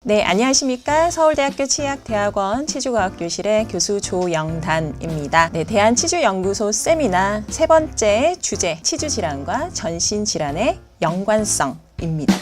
네, 안녕하십니까. 서울대학교 치의학대학원 치주과학교실의 교수 조영단입니다. 네, 대한치주연구소 세미나 세 번째 주제, 치주질환과 전신질환의 연관성입니다.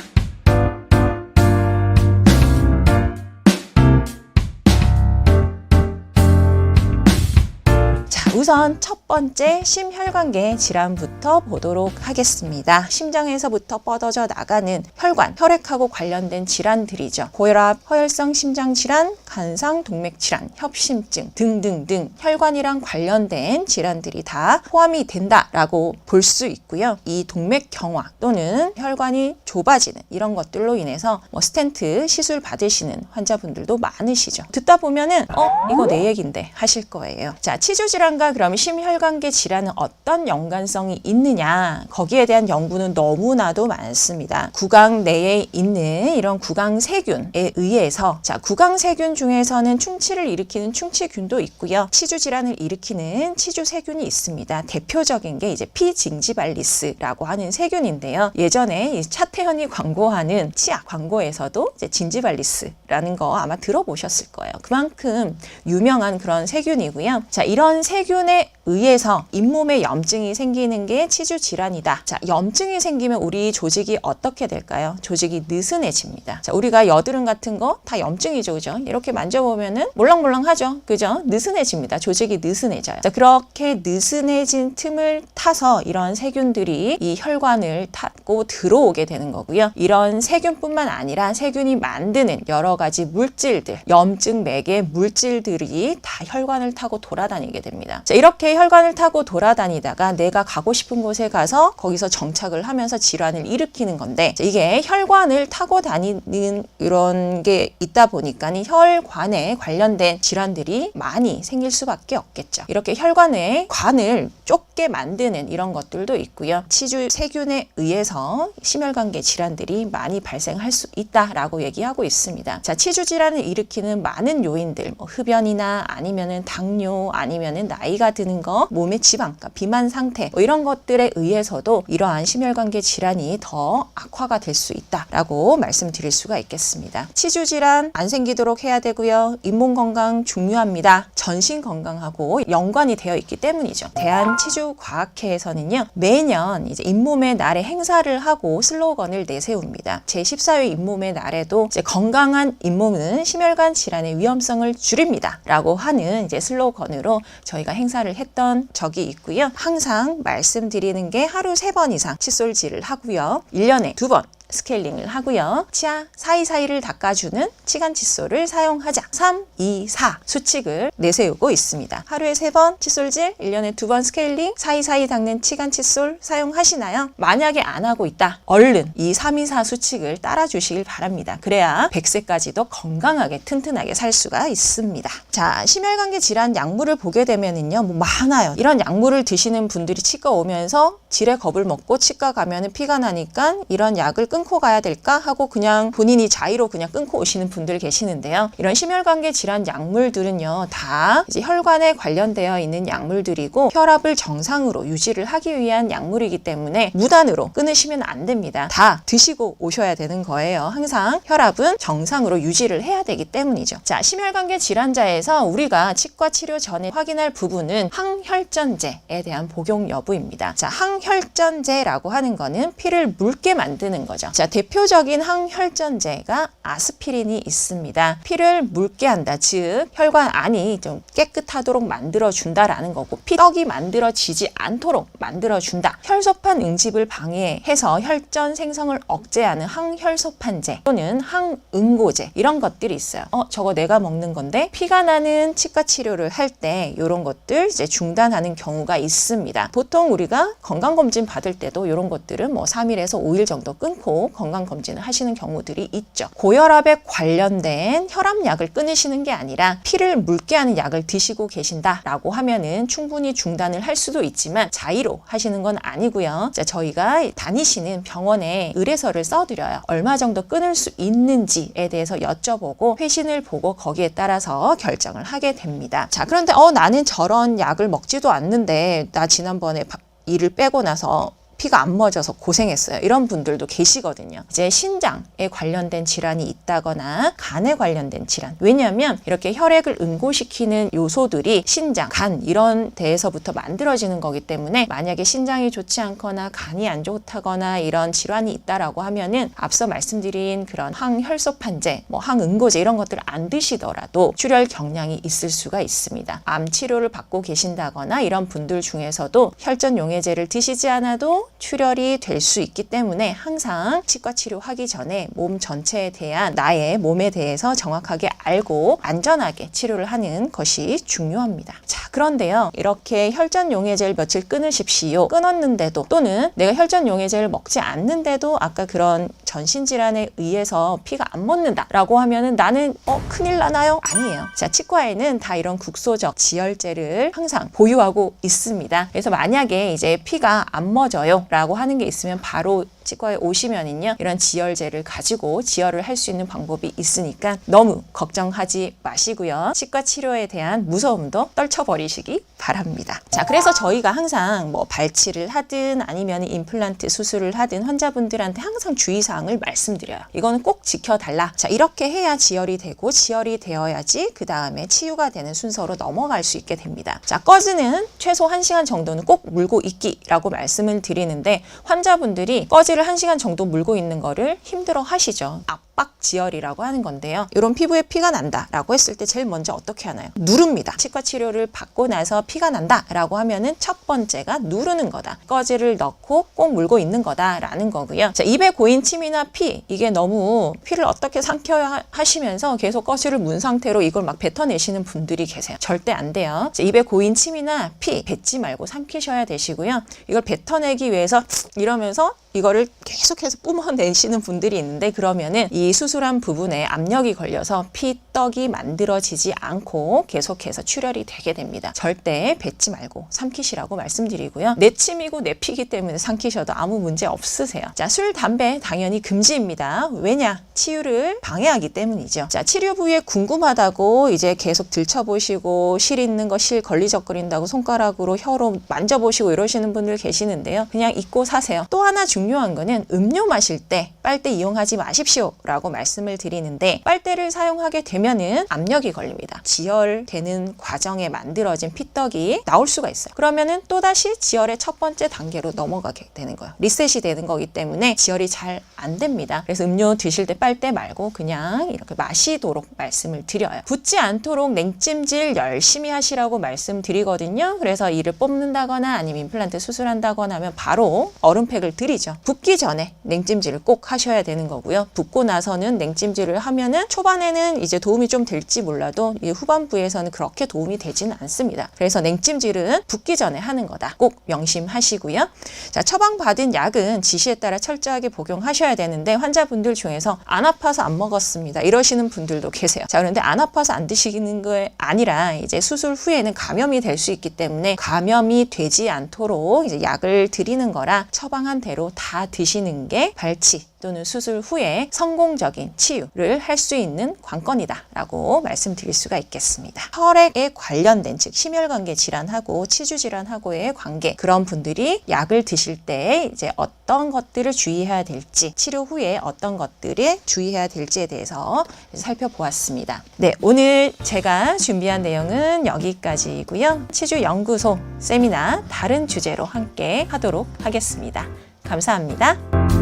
우선 첫 번째 심혈관계 질환부터 보도록 하겠습니다. 심장에서부터 뻗어져 나가는 혈관, 혈액하고 관련된 질환들이죠. 고혈압, 허혈성 심장질환, 간상, 동맥질환, 협심증 등등등 혈관이랑 관련된 질환들이 다 포함이 된다라고 볼 수 있고요. 이 동맥경화 또는 혈관이 좁아지는 이런 것들로 인해서 스텐트 시술 받으시는 환자분들도 많으시죠. 듣다 보면은 이거 내 얘긴데 하실 거예요. 자, 치주질환과 그럼 심혈관계 질환은 어떤 연관성이 있느냐, 거기에 대한 연구는 너무나도 많습니다. 구강 내에 있는 이런 구강세균에 의해서, 자, 구강세균 중에서는 충치를 일으키는 충치균도 있고요, 치주질환을 일으키는 치주세균이 있습니다. 대표적인 게 이제 피징지발리스라고 하는 세균인데요. 예전에 차태현이 광고하는 치약 광고에서도 이제 진지발리스라는 거 아마 들어보셨을 거예요. 그만큼 유명한 그런 세균이고요. 자, 이런 세균에 의해서 잇몸에 염증이 생기는 게 치주질환이다. 자, 염증이 생기면 우리 조직이 어떻게 될까요? 조직이 느슨해집니다. 자, 우리가 여드름 같은 거 다 염증이죠, 그죠? 이렇게 만져보면은 몰랑몰랑하죠, 그죠? 느슨해집니다. 조직이 느슨해져요. 자, 그렇게 느슨해진 틈을 타서 이런 세균들이 이 혈관을 타고 들어오게 되는 거고요. 이런 세균뿐만 아니라 세균이 만드는 여러 가지 물질들, 염증맥의 물질들이 다 혈관을 타고 돌아다니게 됩니다. 자, 이렇게 혈관을 타고 돌아다니다가 내가 가고 싶은 곳에 가서 거기서 정착을 하면서 질환을 일으키는 건데, 이게 혈관을 타고 다니는 이런 게 있다 보니까 혈관에 관련된 질환들이 많이 생길 수밖에 없겠죠. 이렇게 혈관의 관을 좁게 만드는 이런 것들도 있고요. 치주 세균에 의해서 심혈관계 질환들이 많이 발생할 수 있다라고 얘기하고 있습니다. 자, 치주 질환을 일으키는 많은 요인들, 흡연이나 아니면은 당뇨, 아니면은 나이가 드는 거, 몸의 지방, 그러니까 비만 상태, 이런 것들에 의해서도 이러한 심혈관계 질환이 더 악화가 될 수 있다라고 말씀드릴 수가 있겠습니다. 치주 질환 안 생기도록 해야 되고요. 잇몸 건강 중요합니다. 전신 건강하고 연관이 되어 있기 때문이죠. 대한치주과학회에서는요, 매년 이제 잇몸의 날에 행사를 하고 슬로건을 내세웁니다. 제14회 잇몸의 날에도 이제 건강한 잇몸은 심혈관 질환의 위험성을 줄입니다 라고 하는 이제 슬로건으로 저희가 행사를 했던 적이 있고요. 항상 말씀드리는 게 하루 3번 이상 칫솔질을 하고요. 1년에 2번 스케일링을 하고요. 치아 사이사이를 닦아주는 치간 칫솔을 사용하자. 3, 2, 4 수칙을 내세우고 있습니다. 하루에 3번 칫솔질, 1년에 2번 스케일링, 사이사이 닦는 치간 칫솔 사용하시나요? 만약에 안 하고 있다, 얼른 이 3, 2, 4 수칙을 따라주시길 바랍니다. 그래야 100세까지도 건강하게 튼튼하게 살 수가 있습니다. 자, 심혈관계 질환 약물을 보게 되면은요, 많아요. 이런 약물을 드시는 분들이 치과 오면서 질의 겁을 먹고 치과 가면은 피가 나니까 이런 약을 끊고 가야 될까 하고 그냥 본인이 자의로 그냥 끊고 오시는 분들 계시는데요. 이런 심혈관계 질환 약물들은요, 다 이제 혈관에 관련되어 있는 약물들이고 혈압을 정상으로 유지를 하기 위한 약물이기 때문에 무단으로 끊으시면 안 됩니다. 다 드시고 오셔야 되는 거예요. 항상 혈압은 정상으로 유지를 해야 되기 때문이죠. 자, 심혈관계 질환자에서 우리가 치과 치료 전에 확인할 부분은 항혈전제에 대한 복용 여부입니다. 자, 항혈전제라고 하는 거는 피를 묽게 만드는 거죠. 자, 대표적인 항혈전제가 아스피린이 있습니다. 피를 묽게 한다, 즉 혈관 안이 좀 깨끗하도록 만들어준다라는 거고, 피떡이 만들어지지 않도록 만들어준다. 혈소판 응집을 방해해서 혈전 생성을 억제하는 항혈소판제 또는 항응고제, 이런 것들이 있어요. 저거 내가 먹는 건데 피가 나는 치과 치료를 할 때 이런 것들 이제 중단하는 경우가 있습니다. 보통 우리가 건강검진 받을 때도 이런 것들은 3일에서 5일 정도 끊고 건강검진을 하시는 경우들이 있죠. 고혈압에 관련된 혈압약을 끊으시는 게 아니라 피를 묽게 하는 약을 드시고 계신다라고 하면은 충분히 중단을 할 수도 있지만 자의로 하시는 건 아니고요. 자, 저희가 다니시는 병원에 의뢰서를 써드려요. 얼마 정도 끊을 수 있는지에 대해서 여쭤보고 회신을 보고 거기에 따라서 결정을 하게 됩니다. 자, 그런데 나는 저런 약을 먹지도 않는데 나 지난번에 일을 빼고 나서 피가 안 멎어서 고생했어요. 이런 분들도 계시거든요. 이제 신장에 관련된 질환이 있다거나 간에 관련된 질환. 왜냐하면 이렇게 혈액을 응고시키는 요소들이 신장, 간 이런 데에서부터 만들어지는 거기 때문에 만약에 신장이 좋지 않거나 간이 안 좋다거나 이런 질환이 있다라고 하면은 앞서 말씀드린 그런 항혈소판제, 항응고제 이런 것들을 안 드시더라도 출혈 경량이 있을 수가 있습니다. 암 치료를 받고 계신다거나 이런 분들 중에서도 혈전용해제를 드시지 않아도 출혈이 될 수 있기 때문에 항상 치과 치료하기 전에 몸 전체에 대한 나의 몸에 대해서 정확하게 알고 안전하게 치료를 하는 것이 중요합니다. 자, 그런데요. 이렇게 혈전용해제를 며칠 끊으십시오. 끊었는데도 또는 내가 혈전용해제를 먹지 않는데도 아까 그런 전신질환에 의해서 피가 안 멎는다라고 하면은 나는 큰일 나나요? 아니에요. 자, 치과에는 다 이런 국소적 지혈제를 항상 보유하고 있습니다. 그래서 만약에 이제 피가 안 멎어요 라고 하는 게 있으면 바로 치과에 오시면은요 이런 지혈제를 가지고 지혈을 할 수 있는 방법이 있으니까 너무 걱정하지 마시고요. 치과 치료에 대한 무서움도 떨쳐버리시기 바랍니다. 자, 그래서 저희가 항상 발치를 하든 아니면 임플란트 수술을 하든 환자분들한테 항상 주의사항을 말씀드려요. 이거는 꼭 지켜달라. 자, 이렇게 해야 지혈이 되고 지혈이 되어야지 그 다음에 치유가 되는 순서로 넘어갈 수 있게 됩니다. 자, 꺼즈는 최소 1시간 정도는 꼭 물고 있기라고 말씀을 드리는데 환자분들이 꺼즈를 1시간 정도 물고 있는 거를 힘들어 하시죠. 압박 지혈이라고 하는 건데요. 이런 피부에 피가 난다라고 했을 때 제일 먼저 어떻게 하나요? 누릅니다. 치과 치료를 받고 나서 피가 난다라고 하면은 첫 번째가 누르는 거다. 꺼즈를 넣고 꼭 물고 있는 거다라는 거고요. 자, 입에 고인 침이나 피, 이게 너무 피를 어떻게 삼켜야 하시면서 계속 꺼즈를 문 상태로 이걸 막 뱉어내시는 분들이 계세요. 절대 안 돼요. 자, 입에 고인 침이나 피 뱉지 말고 삼키셔야 되시고요. 이걸 뱉어내기 위해서 이러면서 이거를 계속해서 뿜어내시는 분들이 있는데 그러면은 이 수술한 부분에 압력이 걸려서 피떡이 만들어지지 않고 계속해서 출혈이 되게 됩니다. 절대 뱉지 말고 삼키시라고 말씀드리고요. 내 침이고 내 피기 때문에 삼키셔도 아무 문제 없으세요. 자, 술, 담배 당연히 금지입니다. 왜냐? 치유를 방해하기 때문이죠. 자, 치료 부위에 궁금하다고 이제 계속 들춰보시고 실 있는 거 실 걸리적거린다고 손가락으로 혀로 만져보시고 이러시는 분들 계시는데요. 그냥 잊고 사세요. 또 하나 중요한 거는 음료 마실 때 빨대 이용하지 마십시오 라고 말씀을 드리는데 빨대를 사용하게 되면은 압력이 걸립니다. 지혈되는 과정에 만들어진 피떡이 나올 수가 있어요. 그러면은 또다시 지혈의 첫 번째 단계로 넘어가게 되는 거예요. 리셋이 되는 거기 때문에 지혈이 잘 안 됩니다. 그래서 음료 드실 때 빨대 말고 그냥 이렇게 마시도록 말씀을 드려요. 붓지 않도록 냉찜질 열심히 하시라고 말씀드리거든요. 그래서 이를 뽑는다거나 아니면 임플란트 수술한다거나 하면 바로 얼음팩을 드리죠. 붓기 전에 냉찜질을 꼭 하셔야 되는 거고요. 붓고 나서는 냉찜질을 하면은 초반에는 이제 도움이 좀 될지 몰라도 이 후반부에서는 그렇게 도움이 되지는 않습니다. 그래서 냉찜질은 붓기 전에 하는 거다. 꼭 명심하시고요. 자, 처방받은 약은 지시에 따라 철저하게 복용하셔야 되는데 환자분들 중에서 안 아파서 안 먹었습니다. 이러시는 분들도 계세요. 자, 그런데 안 아파서 안 드시는 게 아니라 이제 수술 후에는 감염이 될 수 있기 때문에 감염이 되지 않도록 이제 약을 드리는 거라 처방한 대로 다 드시는 게 발치 또는 수술 후에 성공적인 치유를 할 수 있는 관건이다 라고 말씀드릴 수가 있겠습니다. 혈액에 관련된 즉 심혈관계 질환하고 치주 질환하고의 관계 그런 분들이 약을 드실 때 이제 어떤 것들을 주의해야 될지 치료 후에 어떤 것들에 주의해야 될지에 대해서 살펴보았습니다. 네, 오늘 제가 준비한 내용은 여기까지이고요. 치주연구소 세미나 다른 주제로 함께 하도록 하겠습니다. 감사합니다.